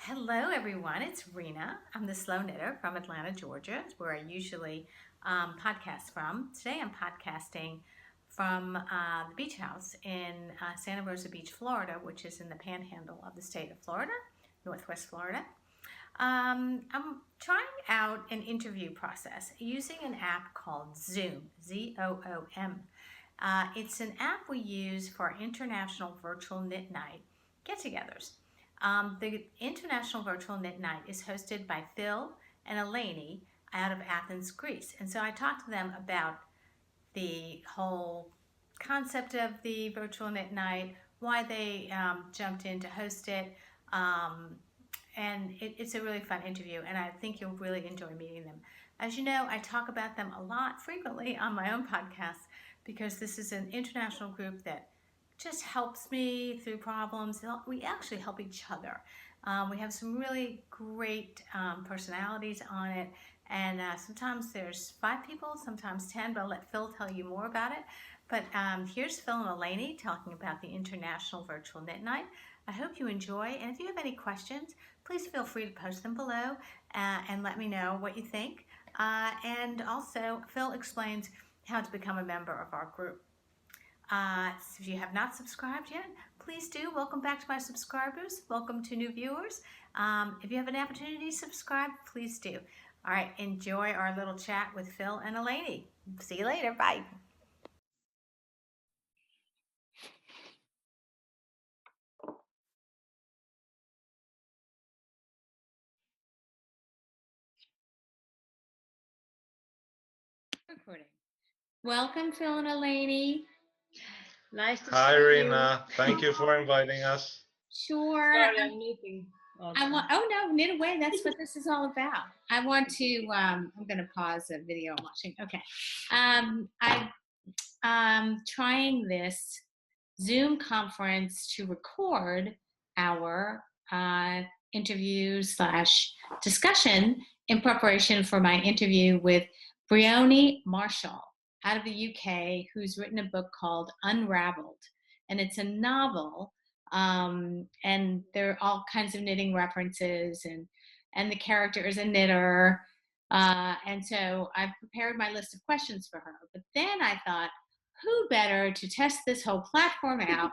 Hello, everyone. It's Rena. I'm the Slow Knitter from Atlanta, Georgia, where I usually podcast from. Today, I'm podcasting from the beach house in Santa Rosa Beach, Florida, which is in the panhandle of the state of Florida, Northwest Florida. I'm trying out an interview process using an app called Zoom, Zoom. It's an app we use for our International Virtual Knit Night get togethers. The International Virtual Knit Night is hosted by Phil and Eleni out of Athens, Greece. And so I talked to them about the whole concept of the Virtual Knit Night, why they jumped in to host it. It's a really fun interview, and I think you'll really enjoy meeting them. As you know, I talk about them a lot frequently on my own podcast because this is an international group that just helps me through problems. We actually help each other. We have some really great personalities on it, and sometimes there's 5 people, sometimes 10, but I'll let Phil tell you more about it. But here's Phil and Eleni talking about the International Virtual Knit Night. I hope you enjoy, and if you have any questions, please feel free to post them below and let me know what you think. And also, Phil explains how to become a member of our group. If you have not subscribed yet, please do. Welcome back to my subscribers. Welcome to new viewers. If you have an opportunity to subscribe, please do. All right, enjoy our little chat with Phil and Eleni. See you later. Bye. Recording. Welcome, Phil and Eleni. Nice to Hi, see Rena. Thank you for inviting us. Sure. Sorry, I'm knitting. Oh no, knit away. That's what this is all about. I want to. I'm going to pause the video I'm watching. Okay. I'm trying this Zoom conference to record our interview slash discussion in preparation for my interview with Briony Marshall out of the UK, who's written a book called Unraveled. And it's a novel, and there are all kinds of knitting references, and the character is a knitter. And so I've prepared my list of questions for her. But then I thought, who better to test this whole platform out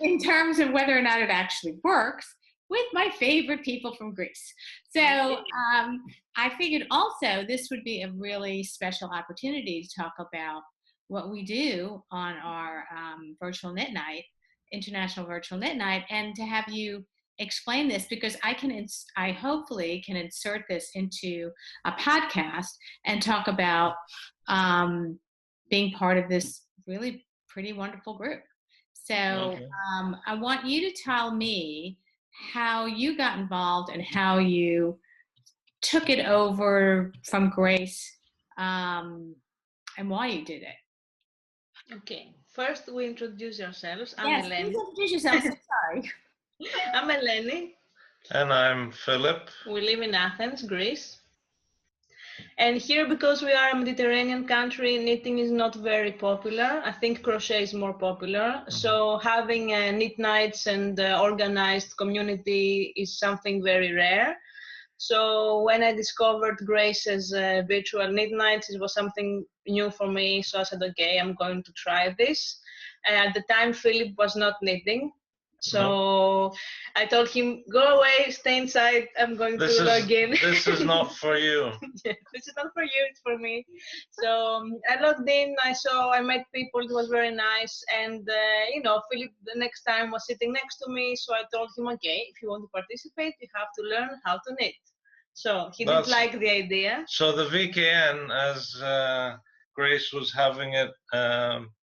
in terms of whether or not it actually works with my favorite people from Greece. So I figured also this would be a really special opportunity to talk about what we do on our virtual knit night, International Virtual Knit Night, and to have you explain this because I hopefully can insert this into a podcast and talk about being part of this really pretty wonderful group. So Okay. I want you to tell me how you got involved and how you took it over from Grace, and why you did it. Okay, first we introduce ourselves. I'm Yes, Eleni. please introduce yourself. So sorry. I'm Eleni. And I'm Philip. We live in Athens, Greece. And here, because we are a Mediterranean country, knitting is not very popular. I think crochet is more popular. So having knit nights and organized community is something very rare. So when I discovered Grace's virtual knit nights, it was something new for me. So I said, okay, I'm going to try this. At the time, Philip was not knitting. So I told him, go away, stay inside. I'm going to log in. This is not for you. This is not for you, it's for me. So I logged in, I met people, it was very nice. And, Philip the next time was sitting next to me. So I told him, okay, if you want to participate, you have to learn how to knit. So he did like the idea. So the VKN, as Grace was having it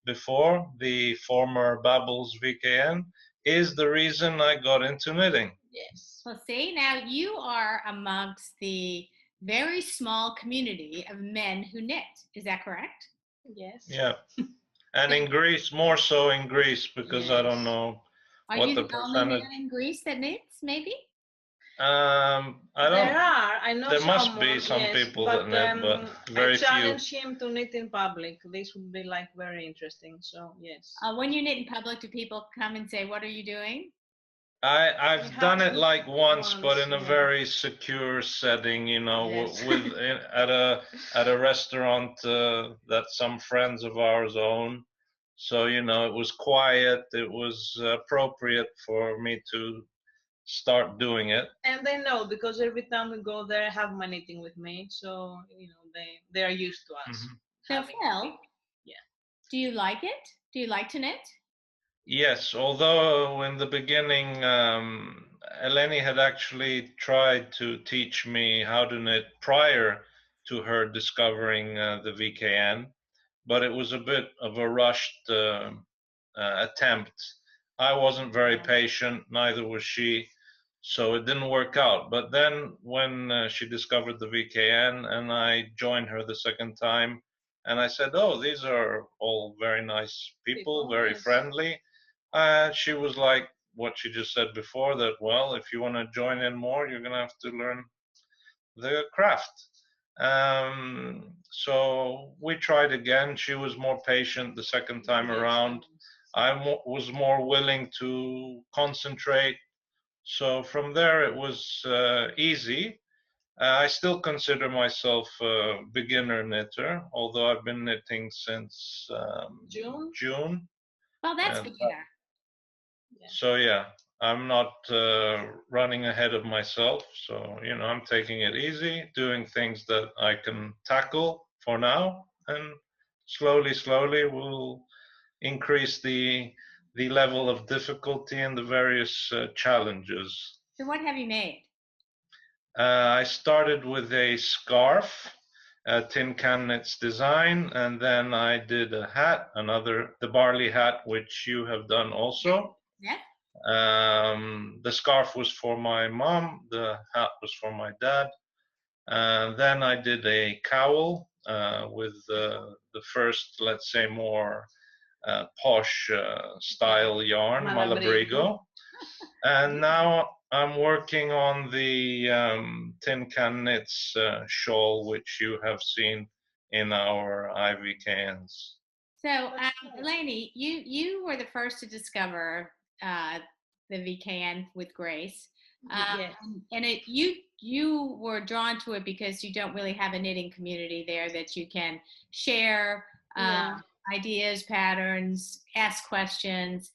before, the former Babel's VKN, is the reason I got into knitting. Yes. Well, see, now you are amongst the very small community of men who knit. Is that correct? Yes. Yeah. And in Greece, more so in Greece, because I don't know Are what you the the only percentage. man in Greece that knits, maybe? I don't. There are. I know There someone, must be some yes, people that knit, but very I few. challenge him to knit in public. This would be like very interesting. So yes. When you knit in public, do people come and say, "What are you doing?" I've done it like once, but in a yeah. very secure setting, you know, Yes. at a restaurant that some friends of ours own. So, you know, it was quiet. It was appropriate for me to start doing it. And they know because every time we go there, I have my knitting with me, so you know they are used to us Mhm. So, having Phil, yeah. do you like it? Do you like to knit? Yes, although in the beginning, Eleni had actually tried to teach me how to knit prior to her discovering the VKN, but it was a bit of a rushed attempt. I wasn't very patient, neither was she, so it didn't work out. But then when she discovered the VKN and I joined her the second time, and I said, "Oh, these are all very nice people, very Yes. friendly." She was like what she just said before, that, well, if you want to join in more, you're going to have to learn the craft. So we tried again. She was more patient the second time around. I was more willing to concentrate. So from there, it was easy. I still consider myself a beginner knitter, although I've been knitting since June. Well, that's And beginner. so, yeah, I'm not running ahead of myself. So, you know, I'm taking it easy, doing things that I can tackle for now, and slowly, slowly we'll increase the level of difficulty and the various challenges. So, what have you made? I started with a scarf, a tin can knits design, and then I did a hat, the barley hat, which you have done also. Yeah. The scarf was for my mom, the hat was for my dad. Then I did a cowl with the first, let's say, more posh style yarn, Malabrigo. And now I'm working on the tin can knits shawl, which you have seen in our IVKNs. So, Eleni, you were the first to discover uh, the VKN with Grace, Yes. and you were drawn to it because you don't really have a knitting community there that you can share ideas, patterns, ask questions.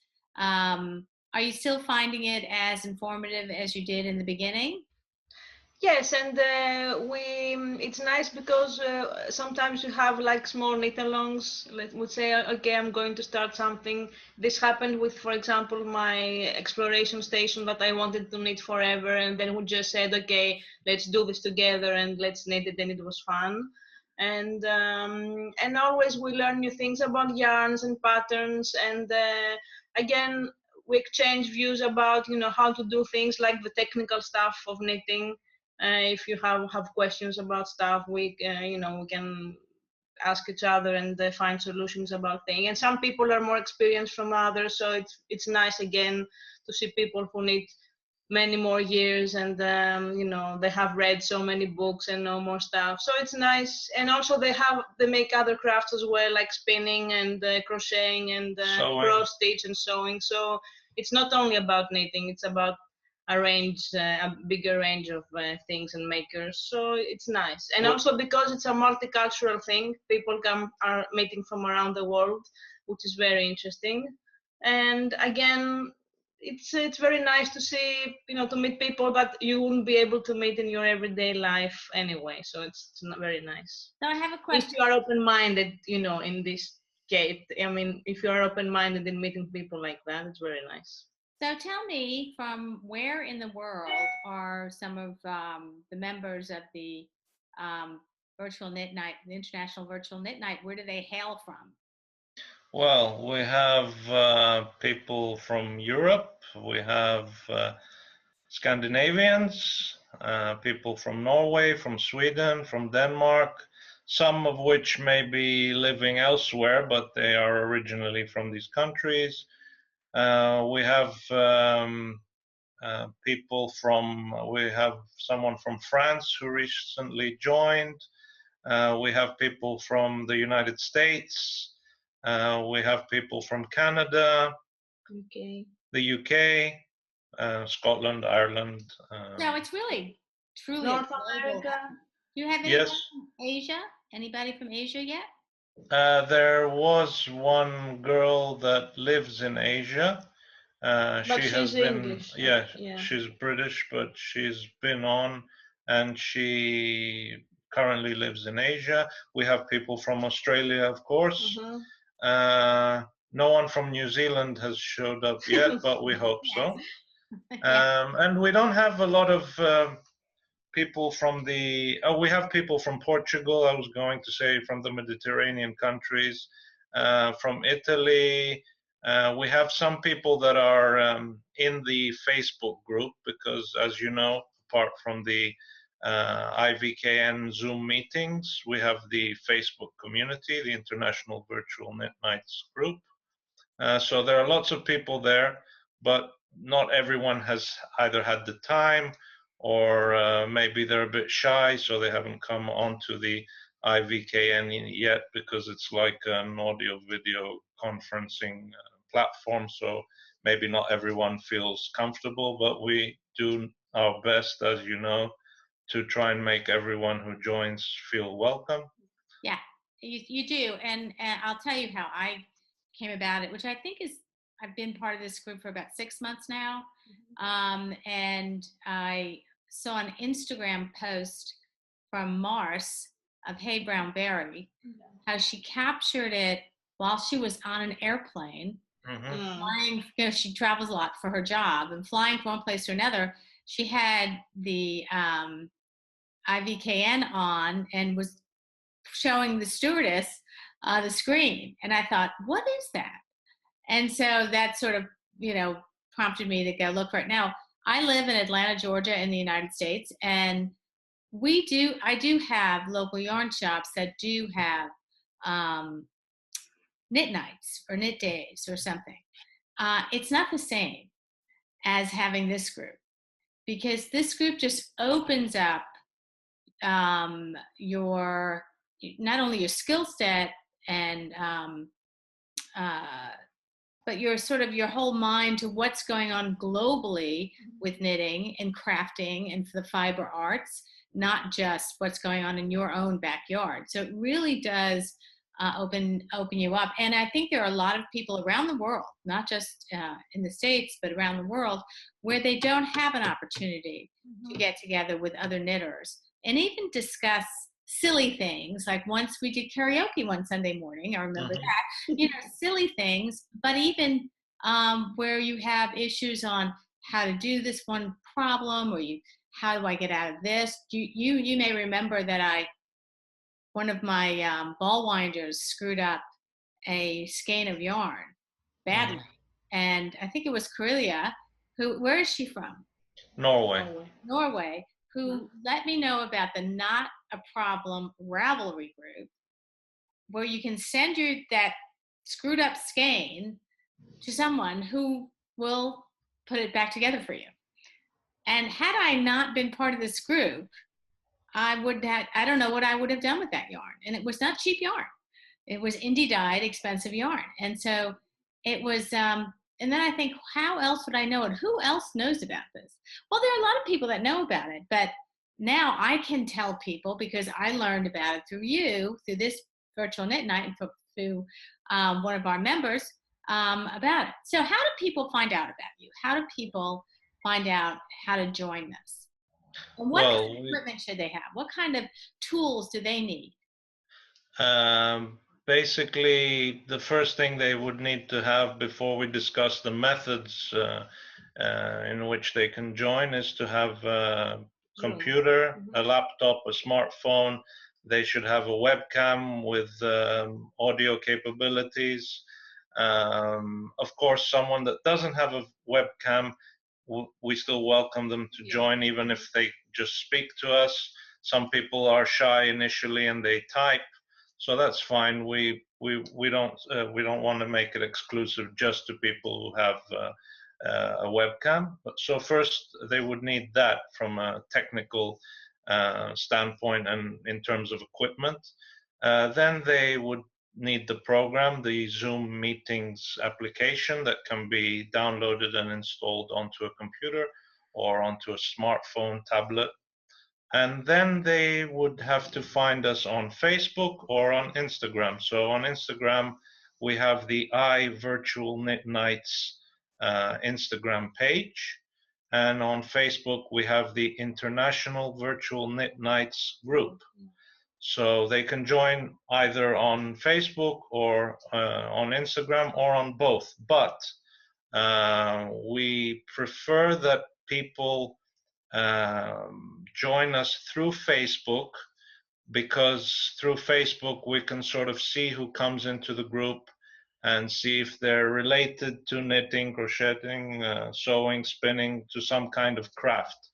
Are you still finding it as informative as you did in the beginning? Yes, and it's nice because sometimes you have like small knit-alongs. Would say, okay, I'm going to start something. This happened with, for example, my exploration station that I wanted to knit forever, and then we just said, okay, let's do this together and let's knit it, and it was fun. And always we learn new things about yarns and patterns, and again we exchange views about how to do things like the technical stuff of knitting. If you have questions about stuff, we can ask each other and find solutions about things. And some people are more experienced from others, so it's nice again to see people who need many more years, and they have read so many books and know more stuff. So it's nice. And also they make other crafts as well, like spinning and crocheting and cross stitch and sewing. So it's not only about knitting, it's about a bigger range of things and makers. So it's nice. And also because it's a multicultural thing, people are meeting from around the world, which is very interesting. And again, it's very nice to see, to meet people that you wouldn't be able to meet in your everyday life anyway. So it's not very nice. So I have a question. If you are open-minded, in this case, I mean, if you are open-minded in meeting people like that, it's very nice. So tell me, from where in the world are some of the members of the virtual knit night, the International Virtual Knit Night? Where do they hail from? Well, we have people from Europe, we have Scandinavians, people from Norway, from Sweden, from Denmark, some of which may be living elsewhere, but they are originally from these countries. We have we have someone from France who recently joined. We have people from the United States. We have people from Canada, Okay. the UK. Scotland, Ireland. So it's really, truly North a global. America. Do you have anyone Yes, from Asia? Anybody from Asia yet? there was one girl that lives in Asia. But She has she's been, English. yeah, Yeah. she's British, but she's been on, and she currently lives in Asia. We have people from Australia, of course. No one from New Zealand has showed up yet, but we hope so. Yeah. And we don't have a lot of people from the, oh, we have people from Portugal, I was going to say, from the Mediterranean countries, from Italy. We have some people that are in the Facebook group because, as you know, apart from the IVKN Zoom meetings, we have the Facebook community, the International Virtual Knit Nights group. So there are lots of people there, but not everyone has either had the time or maybe they're a bit shy, so they haven't come onto the IVKN yet because it's like an audio video conferencing platform. So maybe not everyone feels comfortable, but we do our best, as you know, to try and make everyone who joins feel welcome. Yeah, you do. And I'll tell you how I came about it, which I think is, I've been part of this group for about 6 months now. And I saw an Instagram post from Mars of Hey Brown Berry, how she captured it while she was on an airplane, flying. You know, she travels a lot for her job and flying from one place to another. She had the IVKN on and was showing the stewardess the screen. And I thought, what is that? And so that sort of, you know, prompted me to go look for it. Now, I live in Atlanta, Georgia, in the United States, and I do have local yarn shops that do have knit nights or knit days or something. It's not the same as having this group because this group just opens up your, not only your skill set and but your sort of your whole mind to what's going on globally with knitting and crafting and for the fiber arts, not just what's going on in your own backyard. So it really does open you up. And I think there are a lot of people around the world, not just in the States, but around the world, where they don't have an opportunity to get together with other knitters and even discuss silly things. Like once we did karaoke one Sunday morning, I remember that, you know, silly things, but even where you have issues on how to do this one problem, or how do I get out of this? You may remember that one of my ball winders screwed up a skein of yarn badly. And I think it was Corellia, where is she from? Norway, who let me know about the Not a Problem Ravelry group, where you can send that screwed up skein to someone who will put it back together for you. And had I not been part of this group, I don't know what I would have done with that yarn. And it was not cheap yarn. It was indie dyed, expensive yarn. And so it was, and then I think, how else would I know it? Who else knows about this? Well, there are a lot of people that know about it, but now I can tell people because I learned about it through this virtual knit night, and through one of our members about it. So how do people find out about you? How do people find out how to join this? And what equipment should they have? What kind of tools do they need? Basically, the first thing they would need to have before we discuss the methods in which they can join is to have a computer, a laptop, a smartphone. They should have a webcam with audio capabilities. Of course, someone that doesn't have a webcam, we still welcome them to join, even if they just speak to us. Some people are shy initially and they type. So that's fine. We don't want to make it exclusive just to people who have a webcam. So first, they would need that from a technical standpoint and in terms of equipment. Then they would need the program, the Zoom Meetings application that can be downloaded and installed onto a computer or onto a smartphone, tablet. And then they would have to find us on Facebook or on Instagram. So on Instagram, we have the Virtual Knit Nights Instagram page. And on Facebook, we have the International Virtual Knit Nights group. So they can join either on Facebook or on Instagram or on both. But we prefer that people join us through Facebook, because through Facebook we can sort of see who comes into the group and see if they're related to knitting, crocheting, sewing, spinning, to some kind of craft.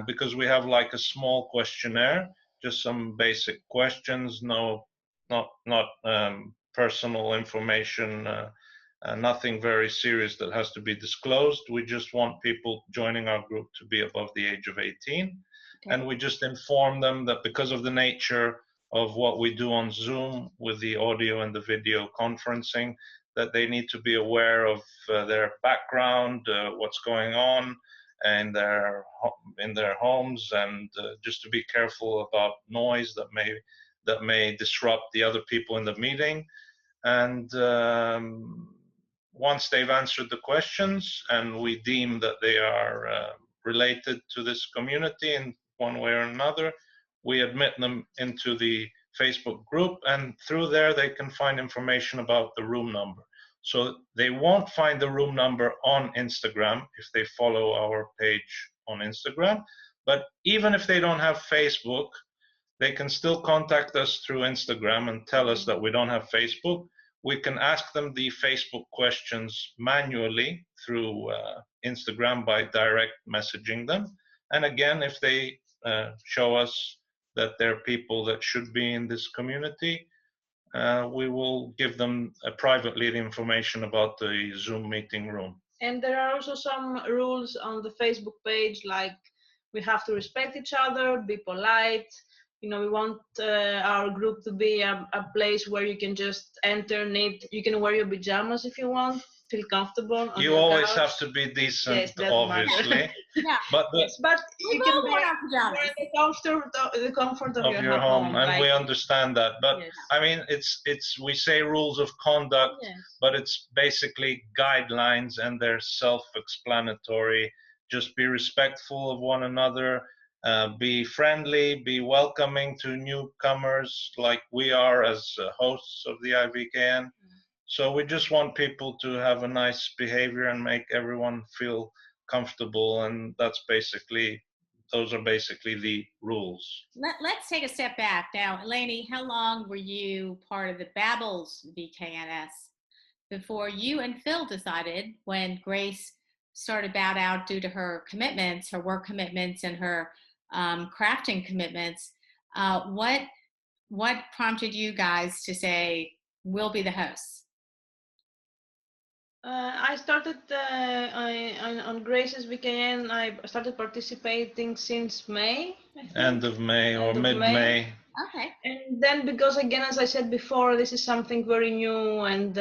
Because we have like a small questionnaire, just some basic questions, not personal information, nothing very serious that has to be disclosed. We just want people joining our group to be above the age of 18. Okay. And we just inform them that because of the nature of what we do on Zoom with the audio and the video conferencing, that they need to be aware of their background, what's going on in their homes, and just to be careful about noise that may disrupt the other people in the meeting. And once they've answered the questions and we deem that they are related to this community in one way or another, we admit them into the Facebook group, and through there they can find information about the room number. So they won't find the room number on Instagram if they follow our page on Instagram, but even if they don't have Facebook, they can still contact us through Instagram and tell us that we don't have Facebook. We can ask them the Facebook questions manually through Instagram by direct messaging them. And again, if they show us that they're people that should be in this community, we will give them privately the information about the Zoom meeting room. And there are also some rules on the Facebook page, like we have to respect each other, be polite. You know, we want our group to be a place where you can just enter, knit. You can wear your pajamas if you want, feel comfortable. You always have to be decent, yes, obviously. Yeah. But you can wear the comfort of your home. And like, we understand that. But yes. I mean, we say rules of conduct, yes, but it's basically guidelines, and they're self-explanatory. Just be respectful of one another. Be friendly, be welcoming to newcomers like we are as hosts of the IVKN. So we just want people to have a nice behavior and make everyone feel comfortable, and those are basically the rules. Let's take a step back. Now, Eleni, how long were you part of the Babel's VKNS before you and Phil decided, when Grace started bowed out due to her commitments, her work commitments and her crafting commitments, what prompted you guys to say, we'll be the hosts? I started on Grace's VKN. I started participating since May. End of May or mid-May. Okay. And then, because again, as I said before, this is something very new, and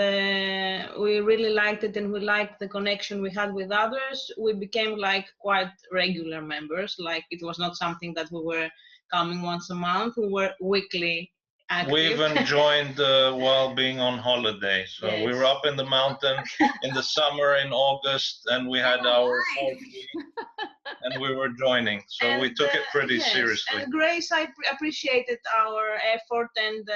we really liked it, and we liked the connection we had with others. We became like quite regular members. Like, it was not something that we were coming once a month. We were weekly active. We even joined while being on holiday. So yes, we were up in the mountain in the summer in August, and we had our 4G, and we were joining. So and, we took it pretty yes, seriously. And Grace, I appreciated our effort and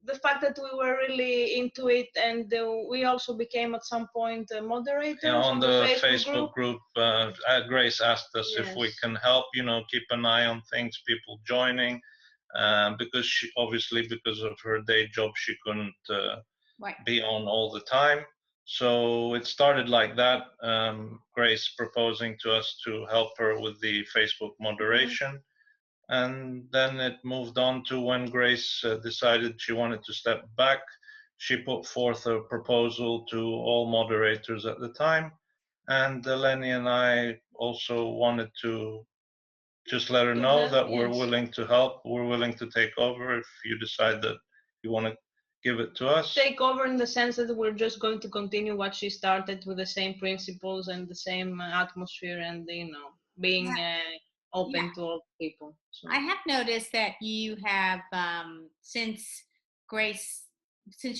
the fact that we were really into it, and we also became at some point moderators on the Facebook group. Grace asked us yes, if we can help, keep an eye on things, people joining, because because of her day job, she couldn't right, be on all the time. So it started like that, Grace proposing to us to help her with the Facebook moderation. Mm-hmm. And then it moved on to when Grace decided she wanted to step back. She put forth a proposal to all moderators at the time. And Eleni and I also wanted to Just let her To know help, that we're yes. willing to help. We're willing to take over if you decide that you want to give it to us. Take over in the sense that we're just going to continue what she started with the same principles and the same atmosphere, and being open Yeah. to all people. So. I have noticed that you have since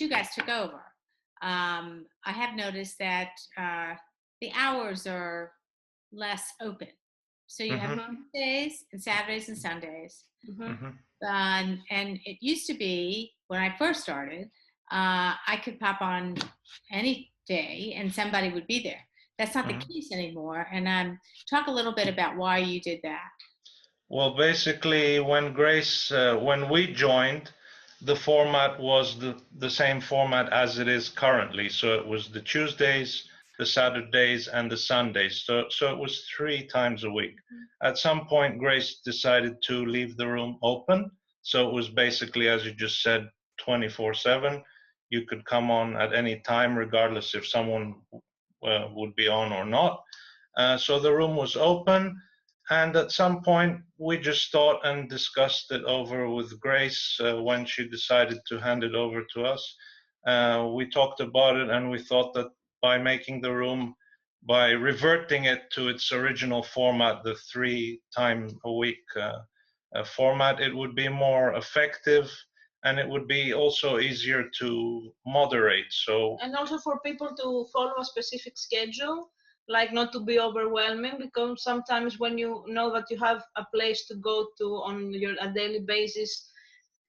you guys took over. I have noticed that the hours are less open. So you have Tuesdays and Saturdays and Sundays. And it used to be when I first started, I could pop on any day and somebody would be there. That's not the case anymore. And talk a little bit about why you did that. Well, basically, when we joined, the format was the same format as it is currently. So it was the Tuesdays, the Saturdays, and the Sundays. So it was 3 times a week. At some point, Grace decided to leave the room open. So it was basically, as you just said, 24/7. You could come on at any time, regardless if someone would be on or not. So the room was open. And at some point, we just thought and discussed it over with Grace when she decided to hand it over to us. We talked about it, and we thought that by making the room, by reverting it to its original format, the 3-time-a-week format, it would be more effective, and it would be also easier to moderate. So, and also for people to follow a specific schedule, like not to be overwhelming, because sometimes when you know that you have a place to go to on a daily basis,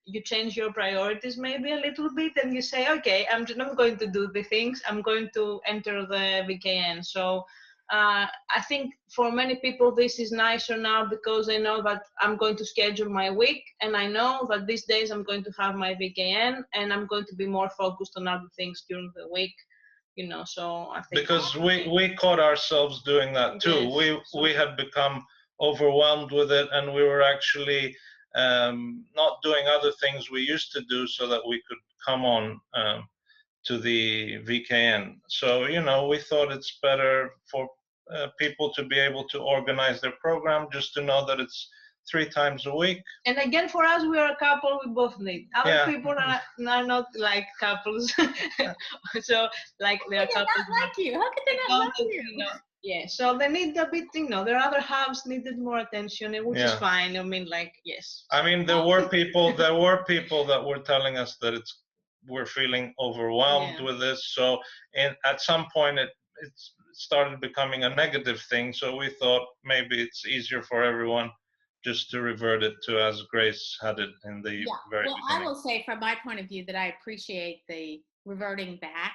you change your priorities maybe a little bit, and you say, okay, I'm not going to do the things, I'm going to enter the VKN. So I think for many people this is nicer now, because they know that I'm going to schedule my week, and I know that these days I'm going to have my VKN, and I'm going to be more focused on other things during the week. So I think because we caught ourselves doing that too. Yes. We had become overwhelmed with it, and we were actually not doing other things we used to do so that we could come on to the VKN. So we thought it's better for people to be able to organize their program, just to know that it's 3 times a week. And again, for us, we are a couple. We both need. Other people are not like couples. So like they are couples. Not like you. How could they not like you? Yeah. So they need a bit. Their other halves needed more attention, which is fine. I mean, like, yes. I mean, there were people that were telling us that we're feeling overwhelmed with this. So at some point it started becoming a negative thing. So we thought maybe it's easier for everyone just to revert it to as Grace had it in the very beginning. I will say from my point of view that I appreciate the reverting back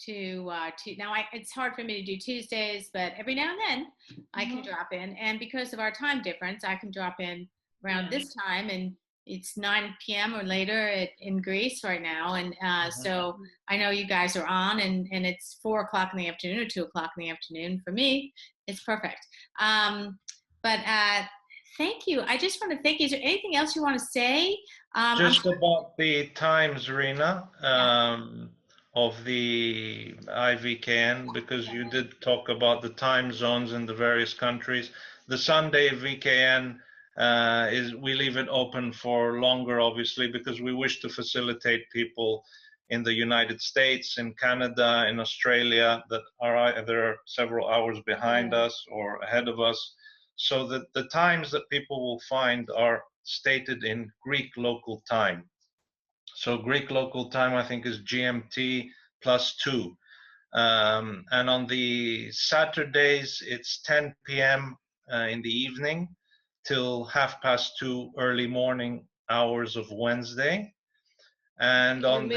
to now. It's hard for me to do Tuesdays, but every now and then I can drop in, and because of our time difference, I can drop in around this time, and it's 9 p.m. or later in Greece right now, and so I know you guys are on, and it's 4 o'clock in the afternoon or 2 o'clock in the afternoon. For me, it's perfect. But thank you. I just want to thank you. Is there anything else you want to say? Just about the times, Rena, of the IVKN, because you did talk about the time zones in the various countries. The Sunday VKN we leave it open for longer, obviously, because we wish to facilitate people in the United States, in Canada, in Australia that are either several hours behind us or ahead of us. So that the times that people will find are stated in Greek local time. So Greek local time, I think, is GMT +2. And on the Saturdays, it's 10 p.m. In the evening till 2:30 early morning hours of Wednesday. And on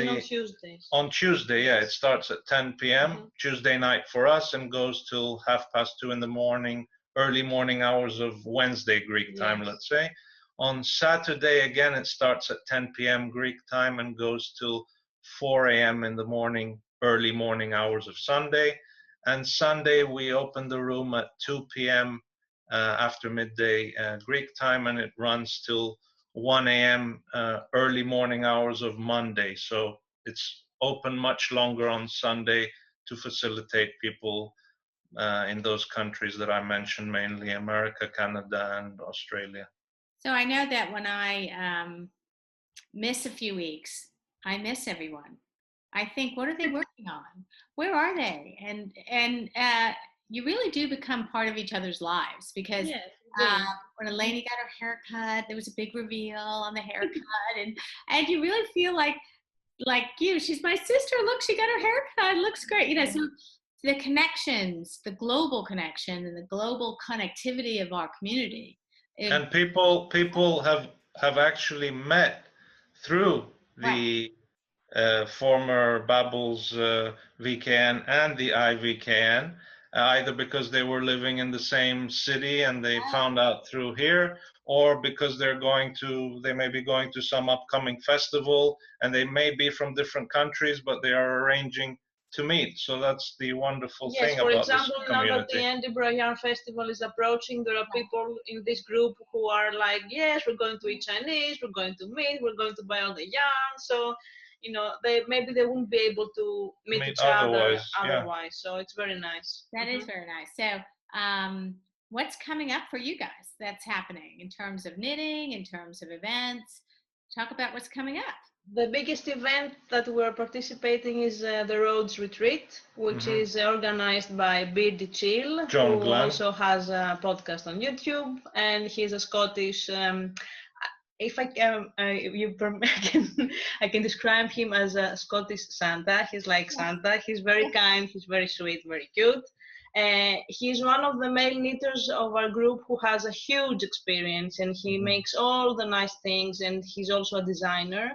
Tuesday, it starts at 10 p.m. Tuesday night for us, and goes till 2:30 in the morning, early morning hours of Wednesday Greek time, let's say. On Saturday, again, it starts at 10 p.m. Greek time and goes till 4 a.m. in the morning, early morning hours of Sunday. And Sunday, we open the room at 2 p.m. After midday Greek time, and it runs till 1 a.m. Early morning hours of Monday. So it's open much longer on Sunday to facilitate people in those countries that I mentioned, mainly America, Canada, and Australia. So I know that when I miss a few weeks, I miss everyone. I think, what are they working on? Where are they? And you really do become part of each other's lives, because Yes, when Eleni got her haircut, there was a big reveal on the haircut, and you really feel like you, she's my sister. Look, she got her haircut. It looks great. You know, so the connections, the global connection, and the global connectivity of our community. And people have actually met through the former Babel's VKN and the IVKN, either because they were living in the same city and they found out through here, or because they may be going to some upcoming festival, and they may be from different countries, but they are arranging to meet. So that's the wonderful thing about this community. Yes, for example, now that the Edinburgh Yarn Festival is approaching, there are people in this group who are like, yes, we're going to eat Chinese, we're going to meet, we're going to buy all the yarn. So, you know, maybe they won't be able to meet each other otherwise. So it's very nice. That is very nice. So what's coming up for you guys that's happening in terms of knitting, in terms of events? Talk about what's coming up. The biggest event that we're participating is the Rhodes Retreat, which is organized by Beardy Chill, John who Glenn. also has a podcast on YouTube, and he's a Scottish. If I can, I can describe him as a Scottish Santa. He's like Santa. He's very kind. He's very sweet, very cute. He's one of the male knitters of our group who has a huge experience, and he makes all the nice things, and he's also a designer.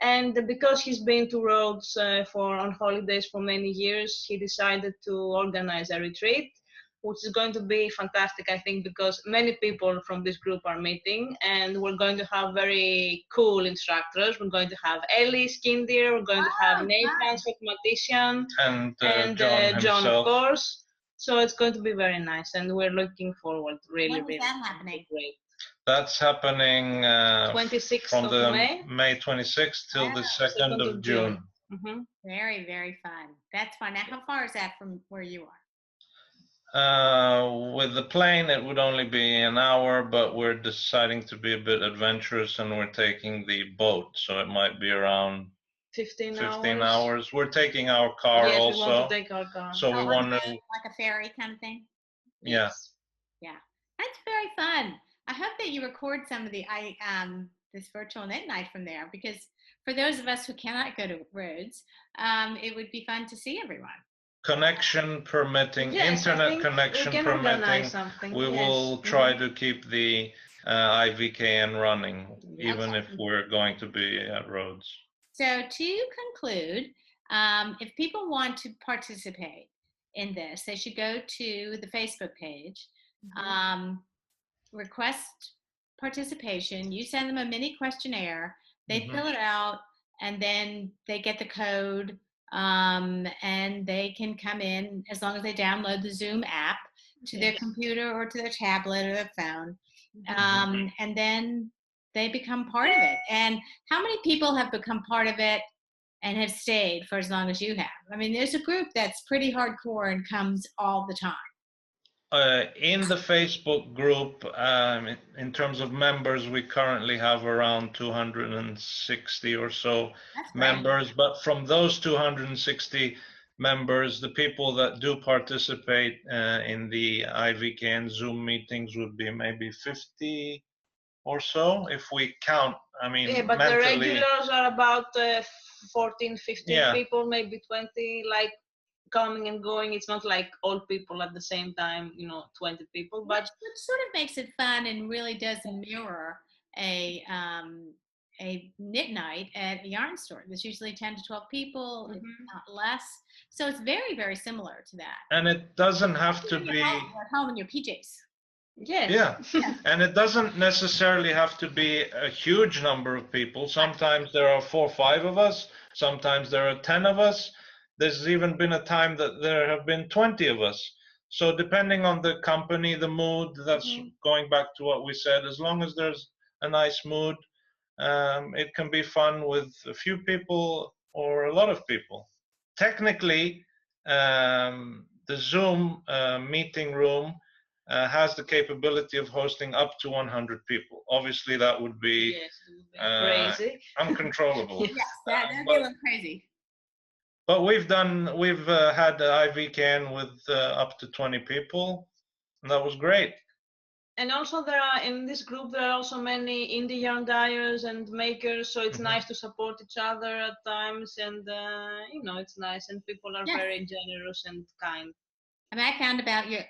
And because he's been to Rhodes on holidays for many years, he decided to organize a retreat, which is going to be fantastic, I think, because many people from this group are meeting, and we're going to have very cool instructors. We're going to have Ellie Skindir, we're going to have Nathan, mathematician, and John, of course. So it's going to be very nice, and we're looking forward. Really, when is that happening? Great. That's happening 26th from the May? May 26th till the 2nd of June. Very, very fun. That's fun. Now, how far is that from where you are? With the plane, it would only be an hour, but we're deciding to be a bit adventurous, and we're taking the boat, so it might be around 15 hours. We're taking our car also. We want to take our car. So we want to, like a ferry kind of thing. Yeah. Yeah, that's very fun. I hope that you record some of this virtual knit night from there, because for those of us who cannot go to Rhodes, it would be fun to see everyone. Connection permitting, internet connection permitting, we will try to keep the IVKN running, even if we're going to be at Rhodes. So to conclude, if people want to participate in this, they should go to the Facebook page, request participation. You send them a mini questionnaire, they fill it out, and then they get the code, and they can come in as long as they download the Zoom app to their computer or to their tablet or their phone, and then they become part of it. And how many people have become part of it and have stayed for as long as you have? I mean, there's a group that's pretty hardcore and comes all the time. In the Facebook group, in terms of members, we currently have around 260 or so members. But from those 260 members, the people that do participate in the IVKN Zoom meetings would be maybe 50 or so, if we count. I mean, but mentally, the regulars are about 14, 15 people, maybe 20, like coming and going. It's not like all people at the same time, 20 people, but which sort of makes it fun and really does mirror a knit night at a yarn store. There's usually 10 to 12 people, if not less. So it's very, very similar to that. And it doesn't have to be at home in your PJs. Yes. Yeah. And it doesn't necessarily have to be a huge number of people. Sometimes there are 4 or 5 of us. Sometimes there are 10 of us. There's even been a time that there have been 20 of us. So depending on the company, the mood, that's going back to what we said, as long as there's a nice mood, it can be fun with a few people or a lot of people. Technically, the Zoom meeting room has the capability of hosting up to 100 people. Obviously, that would be crazy, uncontrollable. Yes, that'd be a little crazy. But we've had IVCAN with up to 20 people, and that was great. And also in this group there are also many indie yarn dyers and makers, so it's nice to support each other at times, and it's nice, and people are very generous and kind. I mean, I found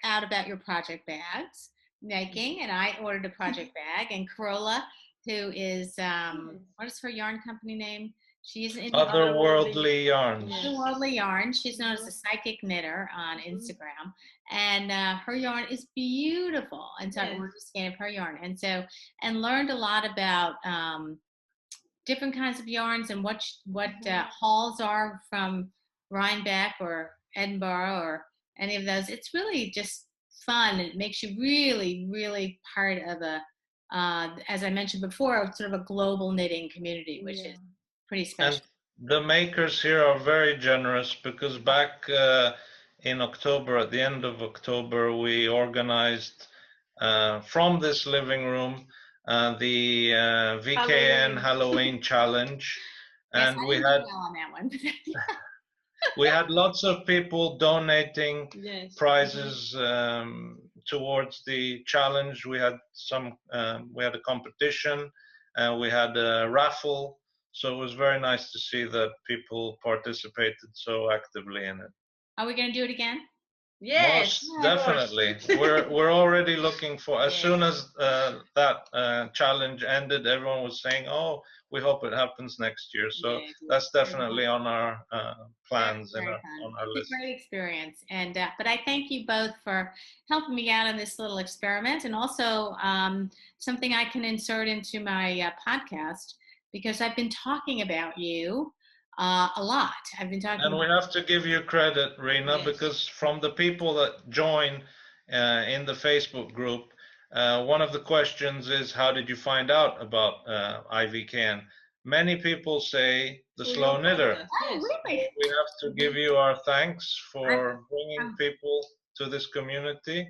out about your project bags making, and I ordered a project bag. And Corolla, who is what is her yarn company name? She's in Otherworldly Yarns. Otherworldly Yarn. She's known as a psychic knitter on Instagram, and her yarn is beautiful. And so I ordered a scan of her yarn, and learned a lot about different kinds of yarns and what hauls are from Rhinebeck or Edinburgh or any of those. It's really just fun. It makes you really, really part of as I mentioned before, sort of a global knitting community, which is pretty special. And the makers here are very generous, because back in October, at the end of October, we organized from this living room the VKN Halloween Challenge. And yes, we had on that one. We had lots of people donating prizes towards the challenge. We had a competition, we had a raffle. So it was very nice to see that people participated so actively in it. Are we going to do it again? Yes, most definitely. We're already looking for, as soon as that challenge ended, everyone was saying, "Oh, we hope it happens next year." So that's definitely on our plans and on our list. It's a great experience, and but I thank you both for helping me out on this little experiment, and also something I can insert into my podcast, because I've been talking about you a lot. I've been talking. And we have to give you credit, Rena, because from the people that join in the Facebook group, one of the questions is, how did you find out about IVCAN? Many people say the Slow Knitter. Oh, really? We have to give you our thanks for bringing people to this community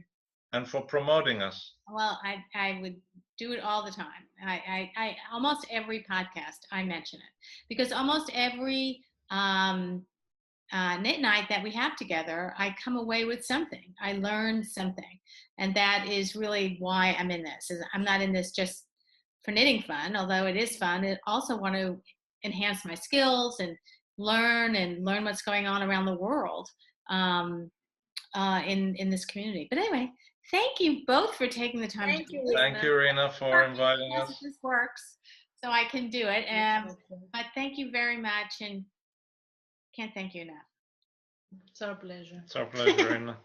and for promoting us. Well, I would do it all the time. I almost every podcast I mention it, because almost every knit night that we have together, I come away with something. I learned something, and that is really why I'm in this. I'm not in this just for knitting fun, although it is fun. I also want to enhance my skills and learn what's going on around the world in this community. But anyway, thank you both for taking the time. Thank you, Rena, for inviting us. This works, so I can do it. But thank you very much, and can't thank you enough. It's our pleasure. It's our pleasure, Rena.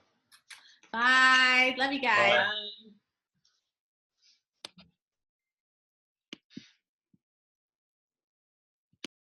Bye. Love you guys. Bye. Bye.